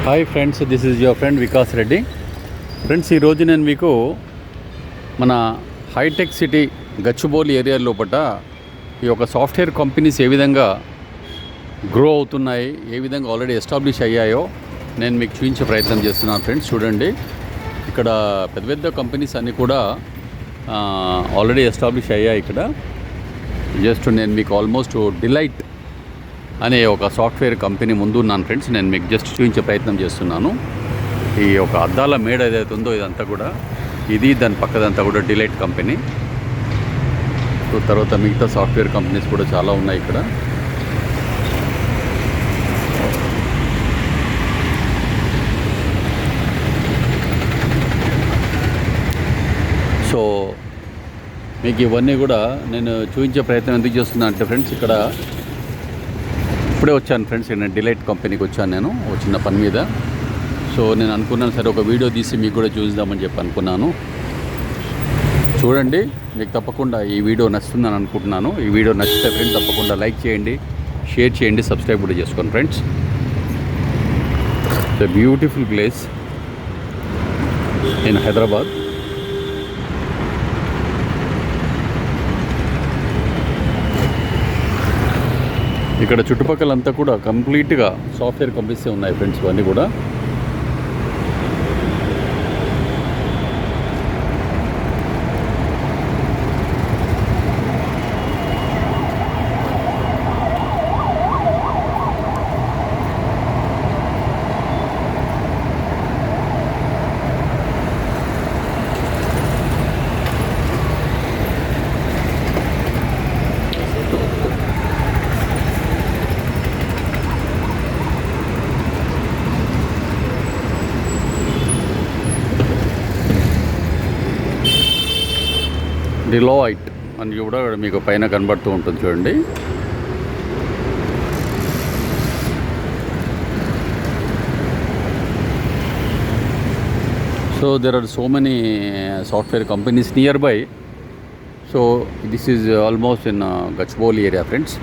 Hi friends, this is your friend Vikas Reddy. Friends, ఈరోజు నేను మీకు మన హైటెక్ సిటీ గచ్చిబౌలి ఏరియా లోపల ఈ యొక్క సాఫ్ట్వేర్ కంపెనీస్ ఏ విధంగా గ్రో అవుతున్నాయి, ఏ విధంగా ఆల్రెడీ ఎస్టాబ్లిష్ అయ్యాయో నేను మీకు చూపించే ప్రయత్నం చేస్తున్నాను. ఫ్రెండ్స్ చూడండి, ఇక్కడ పెద్ద పెద్ద కంపెనీస్ అన్నీ కూడా ఆల్రెడీ ఎస్టాబ్లిష్ అయ్యాయి. ఇక్కడ జస్ట్ నేను మీకు ఆల్మోస్ట్ డిలైట్ అనే ఒక సాఫ్ట్వేర్ కంపెనీ ముందు ఉన్నాను. ఫ్రెండ్స్, నేను మీకు జస్ట్ చూపించే ప్రయత్నం చేస్తున్నాను. ఈ ఒక అద్దాల మేడ ఏదైతే ఉందో ఇదంతా కూడా ఇది, దాని పక్కదంతా కూడా డిలైట్ కంపెనీ. సో తర్వాత మిగతా సాఫ్ట్వేర్ కంపెనీస్ కూడా చాలా ఉన్నాయి ఇక్కడ. సో మీకు ఇవన్నీ కూడా నేను చూపించే ప్రయత్నం ఎందుకు చేస్తున్నాను అంటే ఫ్రెండ్స్, ఇక్కడ ఇప్పుడే వచ్చాను ఫ్రెండ్స్, నేను డిలైట్ కంపెనీకి వచ్చాను నేను ఒక చిన్న పని మీద. సో నేను అనుకున్నాను సరే ఒక వీడియో తీసి మీకు కూడా చూద్దామని చెప్పి అనుకున్నాను. చూడండి, మీకు తప్పకుండా ఈ వీడియో నచ్చుతుందని అనుకుంటున్నాను. ఈ వీడియో నచ్చితే ఫ్రెండ్స్ తప్పకుండా లైక్ చేయండి, షేర్ చేయండి, సబ్స్క్రైబ్ కూడా చేసుకోండి. Friends, the beautiful place in Hyderabad. ఇక్కడ చుట్టుపక్కలంతా కూడా కంప్లీట్గా సాఫ్ట్వేర్ కంపెనీసే ఉన్నాయి ఫ్రెండ్స్, ఇవన్నీ కూడా. డిలాయిట్ అని కూడా మీకు పైన కనబడుతూ ఉంటుంది చూడండి. So there are so many software companies nearby. So this is almost in Gachibowli area friends.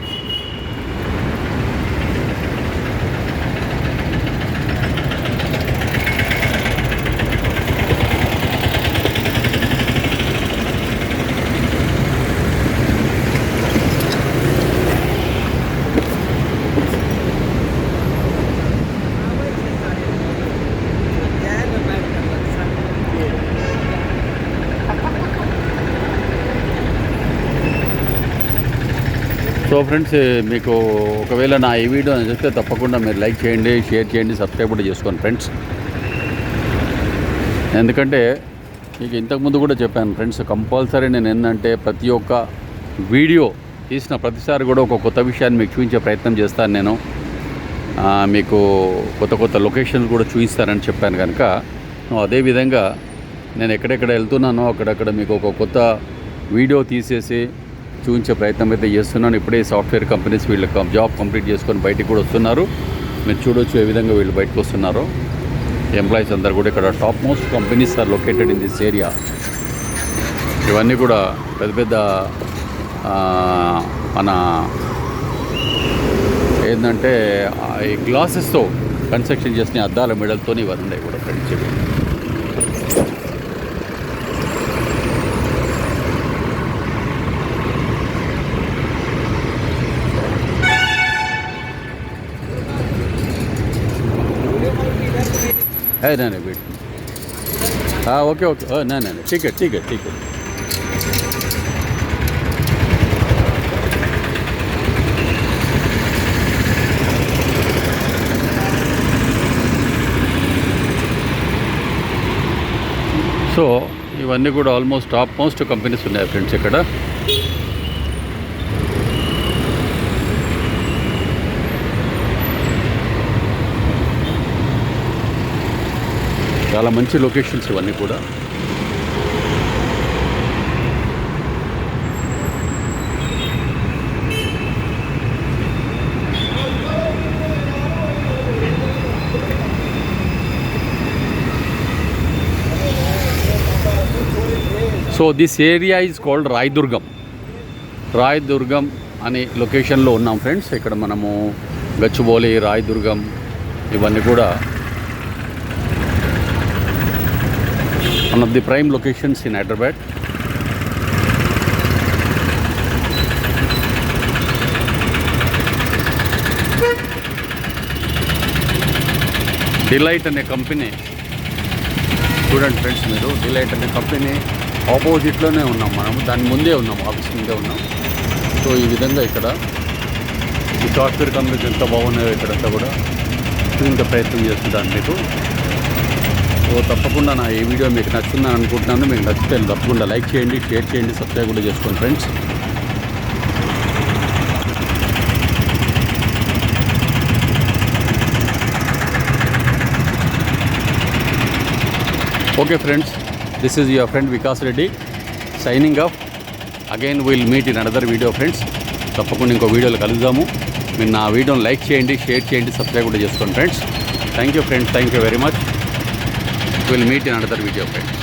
So friends, మీకు ఒకవేళ నా ఈ వీడియో నచ్చితే తప్పకుండా మీరు లైక్ చేయండి, షేర్ చేయండి, సబ్స్క్రైబ్ కూడా చేసుకోండి ఫ్రెండ్స్. ఎందుకంటే మీకు ఇంతకుముందు కూడా చెప్పాను ఫ్రెండ్స్, కంపల్సరీ నేను ఏంటంటే ప్రతి ఒక్క వీడియో తీసిన ప్రతిసారి కూడా ఒక కొత్త విషయాన్ని మీకు చూపించే ప్రయత్నం చేస్తాను. నేను మీకు కొత్త కొత్త లొకేషన్స్ కూడా చూపిస్తానని చెప్పాను కనుక అదేవిధంగా నేను ఎక్కడెక్కడ వెళ్తున్నానో అక్కడక్కడ మీకు ఒక కొత్త వీడియో తీసేసి చూపించే ప్రయత్నం అయితే చేస్తున్నాను. ఇప్పుడే సాఫ్ట్వేర్ కంపెనీస్ వీళ్ళు జాబ్ కంప్లీట్ చేసుకొని బయటికి కూడా వస్తున్నారు. మీరు చూడొచ్చు ఏ విధంగా వీళ్ళు బయటకు వస్తున్నారో. ఎంప్లాయీస్ అందరు కూడా ఇక్కడ top most companies are located in this area. ఇవన్నీ కూడా పెద్ద పెద్ద మన ఏంటంటే ఈ గ్లాసెస్తో కన్స్ట్రక్షన్ చేసిన అద్దాల మెడల్తో ఇవన్నీ ఉన్నాయి కూడా ఫ్రెండ్స్. है नहीं वेट, हाँ ओके ओके, नहीं ठीक है ठीक है ठीक है. సో ఇవన్నీ కూడా ఆల్మోస్ట్ టాప్ మోస్ట్ కంపెనీస్ ఉన్నాయి ఫ్రెండ్స్ ఇక్కడ. చాలా మంచి లొకేషన్స్ ఇవన్నీ కూడా. So this area is called Rayadurgam. Rayadurgam అనే లొకేషన్లో ఉన్నాం ఫ్రెండ్స్. ఇక్కడ మనము గచ్చిబౌలి, రాయదుర్గం ఇవన్నీ కూడా one of the prime locations in Hyderabad. Delight అనే కంపెనీ చూడండి ఫ్రెండ్స్, మీరు డిలైట్ అనే కంపెనీ ఆపోజిట్లోనే ఉన్నాం, మనము దాని ముందే ఉన్నాం, ఆఫీస్ ముందే ఉన్నాం. సో ఈ విధంగా ఇక్కడ ఈ సాఫ్ట్వేర్ కంపెనీస్ ఎంత బాగున్నాయో ఇక్కడంతా కూడా చూపించే ప్రయత్నం చేస్తున్నాను మీకు. సో తప్పకుండా నా ఈ వీడియో మీకు నచ్చిందని అనుకుంటున్నాను. మీకు నచ్చితే తప్పకుండా లైక్ చేయండి, షేర్ చేయండి, సబ్స్క్రైబ్ కూడా చేసుకోండి friends. Okay friends, this is your friend Vikas Reddy signing off. Again we will meet in another video friends. తప్పకుండా ఇంకో వీడియోలో కలుద్దాము. మీరు నా వీడియోని లైక్ చేయండి, షేర్ చేయండి, సబ్స్క్రైబ్ కూడా చేసుకోండి friends. Thank you friends, thank you very much. Will meet in another video friends.